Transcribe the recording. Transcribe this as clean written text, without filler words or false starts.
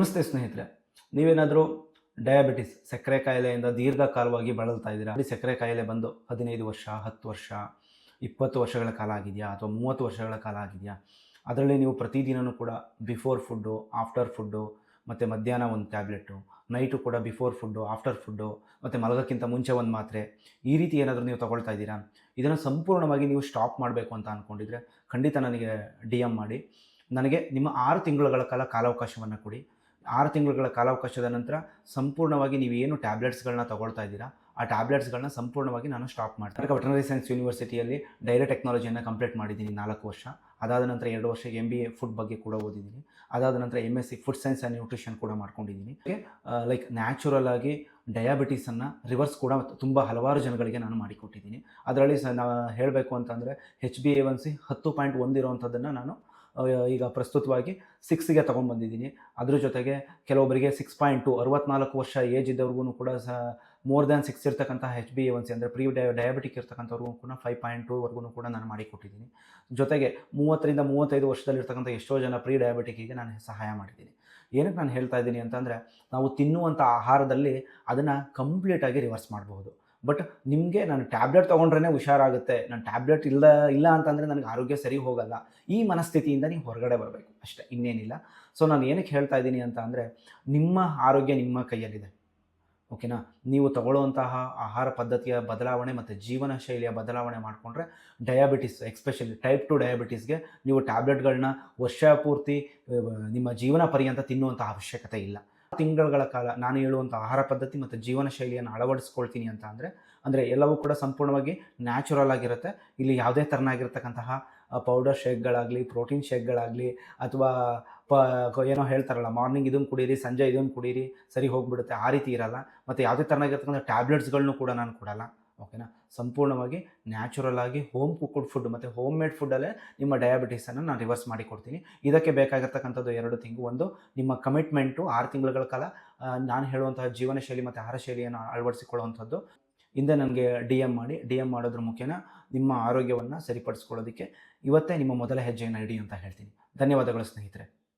ನಮಸ್ತೆ ಸ್ನೇಹಿತರೆ, ನೀವೇನಾದರೂ ಡಯಾಬಿಟಿಸ್ ಸಕ್ಕರೆ ಕಾಯಿಲೆಯಿಂದ ದೀರ್ಘಕಾಲವಾಗಿ ಬಳಲ್ತಾ ಇದ್ದೀರಾ? ಸಕ್ಕರೆ ಕಾಯಿಲೆ ಬಂದು 15 ವರ್ಷ, 10 ವರ್ಷ, 20 ವರ್ಷಗಳ ಕಾಲ ಆಗಿದೆಯಾ ಅಥವಾ 30 ವರ್ಷಗಳ ಕಾಲ ಆಗಿದೆಯಾ? ಅದರಲ್ಲಿ ನೀವು ಪ್ರತಿದಿನವೂ ಕೂಡ ಬಿಫೋರ್ ಫುಡ್ಡು, ಆಫ್ಟರ್ ಫುಡ್ಡು ಮತ್ತು ಮಧ್ಯಾಹ್ನ ಒಂದು ಟ್ಯಾಬ್ಲೆಟು, ನೈಟು ಕೂಡ ಬಿಫೋರ್ ಫುಡ್ಡು, ಆಫ್ಟರ್ ಫುಡ್ಡು ಮತ್ತು ಮಲಗೋಕ್ಕಿಂತ ಮುಂಚೆ ಒಂದು ಮಾತ್ರೆ, ಈ ರೀತಿ ಏನಾದರೂ ನೀವು ತಗೊಳ್ತಾ ಇದ್ದೀರಾ? ಇದನ್ನು ಸಂಪೂರ್ಣವಾಗಿ ನೀವು ಸ್ಟಾಪ್ ಮಾಡಬೇಕು ಅಂತ ಅಂದ್ಕೊಂಡಿದ್ರೆ ಖಂಡಿತ ನನಗೆ DM ಮಾಡಿ. ನನಗೆ ನಿಮ್ಮ 6 ತಿಂಗಳುಗಳ ಕಾಲಾವಕಾಶವನ್ನು ಕೊಡಿ. 6 ತಿಂಗಳುಗಳ ಕಾಲಾವಕಾಶದ ನಂತರ ಸಂಪೂರ್ಣವಾಗಿ ನೀವೇನು ಟ್ಯಾಬ್ಲೆಟ್ಸ್ಗಳನ್ನ ತಗೊಳ್ತಾ ಇದ್ದೀರಾ, ಆ ಟ್ಯಾಬ್ಲೆಟ್ಸ್ಗಳನ್ನ ಸಂಪೂರ್ಣವಾಗಿ ನಾನು ಸ್ಟಾಪ್ ಮಾಡ್ತೀನಿ. ವೆಟರ್ನರಿ ಸೈನ್ಸ್ ಯೂನಿವರ್ಸಿಟಿಯಲ್ಲಿ ಡೈರಿ ಟೆಕ್ನಾಲಜಿಯನ್ನು ಕಂಪ್ಲೀಟ್ ಮಾಡಿದ್ದೀನಿ 4 ವರ್ಷ. ಅದಾದ ನಂತರ 2 ವರ್ಷ MBA ಫುಡ್ ಬಗ್ಗೆ ಕೂಡ ಓದಿದ್ದೀನಿ. ಅದಾದ ನಂತರ MSc food science and nutrition ಕೂಡ ಮಾಡ್ಕೊಂಡಿದ್ದೀನಿ. ಲೈಕ್ ನ್ಯಾಚುರಲ್ ಆಗಿ ಡಯಾಬಿಟೀಸನ್ನು ರಿವರ್ಸ್ ಕೂಡ ತುಂಬ ಹಲವಾರು ಜನಗಳಿಗೆ ನಾನು ಮಾಡಿಕೊಟ್ಟಿದ್ದೀನಿ. ಅದರಲ್ಲಿ ನಾವು ಹೇಳಬೇಕು ಅಂತಂದರೆ HbA1c 10.1 ಇರೋವಂಥದ್ದನ್ನು ನಾನು ಈಗ ಪ್ರಸ್ತುತವಾಗಿ 6ಗೆ ತೊಗೊಂಡ್ಬಂದಿದ್ದೀನಿ. ಅದ್ರ ಜೊತೆಗೆ ಕೆಲವೊಬ್ಬರಿಗೆ 6.2 64 ವರ್ಷ ಏಜ್ ಇದ್ದವ್ರಿಗೂ ಕೂಡ ಮೋರ್ ದ್ಯಾನ್ 6 ಇರ್ತಕ್ಕಂಥ HbA1c ಅಂದರೆ ಡಯಾಬಿಟಿಕ್ ಇರ್ತಕ್ಕಂಥವ್ರಿಗೂ ಕೂಡ 5.2ವರೆಗೂ ಕೂಡ ನಾನು ಮಾಡಿಕೊಟ್ಟಿದ್ದೀನಿ. ಜೊತೆಗೆ 30ರಿಂದ 35 ವರ್ಷದಲ್ಲಿರ್ತಕ್ಕಂಥ ಎಷ್ಟೋ ಜನ ಡಯಾಬಿಟಿಕ್ಕಿಗೆ ನಾನು ಸಹಾಯ ಮಾಡಿದ್ದೀನಿ. ಏನಕ್ಕೆ ನಾನು ಹೇಳ್ತಾ ಇದ್ದೀನಿ ಅಂತಂದರೆ, ನಾವು ತಿನ್ನುವಂಥ ಆಹಾರದಲ್ಲಿ ಅದನ್ನು ಕಂಪ್ಲೀಟಾಗಿ ರಿವರ್ಸ್ ಮಾಡಬಹುದು. ಬಟ್ ನಿಮಗೆ ನಾನು ಟ್ಯಾಬ್ಲೆಟ್ ತೊಗೊಂಡ್ರೇ ಹುಷಾರಾಗುತ್ತೆ, ನಾನು ಟ್ಯಾಬ್ಲೆಟ್ ಇಲ್ಲ ಅಂತಂದರೆ ನನಗೆ ಆರೋಗ್ಯ ಸರಿ ಹೋಗಲ್ಲ, ಈ ಮನಸ್ಥಿತಿಯಿಂದ ನೀವು ಹೊರಗಡೆ ಬರಬೇಕು ಅಷ್ಟೇ, ಇನ್ನೇನಿಲ್ಲ. ಸೊ ನಾನು ಏನಕ್ಕೆ ಹೇಳ್ತಾ ಇದ್ದೀನಿ ಅಂತ ಅಂದರೆ, ನಿಮ್ಮ ಆರೋಗ್ಯ ನಿಮ್ಮ ಕೈಯಲ್ಲಿದೆ, ಓಕೆನಾ? ನೀವು ತಗೊಳ್ಳುವಂತಹ ಆಹಾರ ಪದ್ಧತಿಯ ಬದಲಾವಣೆ ಮತ್ತು ಜೀವನ ಶೈಲಿಯ ಬದಲಾವಣೆ ಮಾಡಿಕೊಂಡ್ರೆ ಡಯಾಬಿಟಿಸ್, ಎಸ್ಪೆಷಲಿ ಟೈಪ್ 2 ಡಯಾಬಿಟಿಸ್ಗೆ ನೀವು ಟ್ಯಾಬ್ಲೆಟ್ಗಳನ್ನ ವರ್ಷ ಪೂರ್ತಿ ನಿಮ್ಮ ಜೀವನ ಪರ್ಯಂತ ತಿನ್ನುವಂಥ ಅವಶ್ಯಕತೆ ಇಲ್ಲ. ತಿಂಗಳುಗಳ ಕಾಲ ನಾನು ಹೇಳುವಂಥ ಆಹಾರ ಪದ್ಧತಿ ಮತ್ತು ಜೀವನ ಶೈಲಿಯನ್ನು ಅಳವಡಿಸ್ಕೊಳ್ತೀನಿ ಅಂತ ಅಂದರೆ ಎಲ್ಲವೂ ಕೂಡ ಸಂಪೂರ್ಣವಾಗಿ ನ್ಯಾಚುರಲ್ ಆಗಿರುತ್ತೆ. ಇಲ್ಲಿ ಯಾವುದೇ ಥರನಾಗಿರ್ತಕ್ಕಂತಹ ಪೌಡರ್ ಶೇಕ್ಗಳಾಗಲಿ, ಪ್ರೋಟೀನ್ ಶೇಕ್ಗಳಾಗಲಿ, ಅಥವಾ ಏನೋ ಹೇಳ್ತಾರಲ್ಲ, ಮಾರ್ನಿಂಗ್ ಇದನ್ನು ಕುಡೀರಿ, ಸಂಜೆ ಇದನ್ನು ಕುಡೀರಿ, ಸರಿ ಹೋಗ್ಬಿಡುತ್ತೆ, ಆ ರೀತಿ ಇರಲ್ಲ. ಮತ್ತು ಯಾವುದೇ ಥರನಾಗಿರ್ತಕ್ಕಂಥ ಟ್ಯಾಬ್ಲೆಟ್ಸ್ಗಳನ್ನೂ ಕೂಡ ನಾನು ಕೊಡಲ್ಲ, ಓಕೆನಾ? ಸಂಪೂರ್ಣವಾಗಿ ನ್ಯಾಚುರಲ್ ಆಗಿ ಹೋಮ್ ಕುಕ್ಡ್ ಫುಡ್ ಮತ್ತು ಹೋಮ್ ಮೇಡ್ ಫುಡ್ಡಲ್ಲೇ ನಿಮ್ಮ ಡಯಾಬಿಟೀಸನ್ನು ನಾನು ರಿವರ್ಸ್ ಮಾಡಿ ಕೊಡ್ತೀನಿ. ಇದಕ್ಕೆ ಬೇಕಾಗಿರ್ತಕ್ಕಂಥದ್ದು 2 ತಿಂಗಳು. ಒಂದು, ನಿಮ್ಮ ಕಮಿಟ್ಮೆಂಟು 6 ತಿಂಗಳುಗಳ ಕಾಲ ನಾನು ಹೇಳುವಂತಹ ಜೀವನ ಶೈಲಿ ಮತ್ತು ಆಹಾರ ಶೈಲಿಯನ್ನು ಅಳವಡಿಸಿಕೊಳ್ಳುವಂಥದ್ದು. ಹಿಂದೆ ನನಗೆ DM ಮಾಡೋದ್ರ ಮುಖೇನ ನಿಮ್ಮ ಆರೋಗ್ಯವನ್ನು ಸರಿಪಡಿಸ್ಕೊಳ್ಳೋದಕ್ಕೆ ಇವತ್ತೇ ನಿಮ್ಮ ಮೊದಲ ಹೆಜ್ಜೆಯನ್ನು ಇಡಿ ಅಂತ ಹೇಳ್ತೀನಿ. ಧನ್ಯವಾದಗಳು ಸ್ನೇಹಿತರೆ.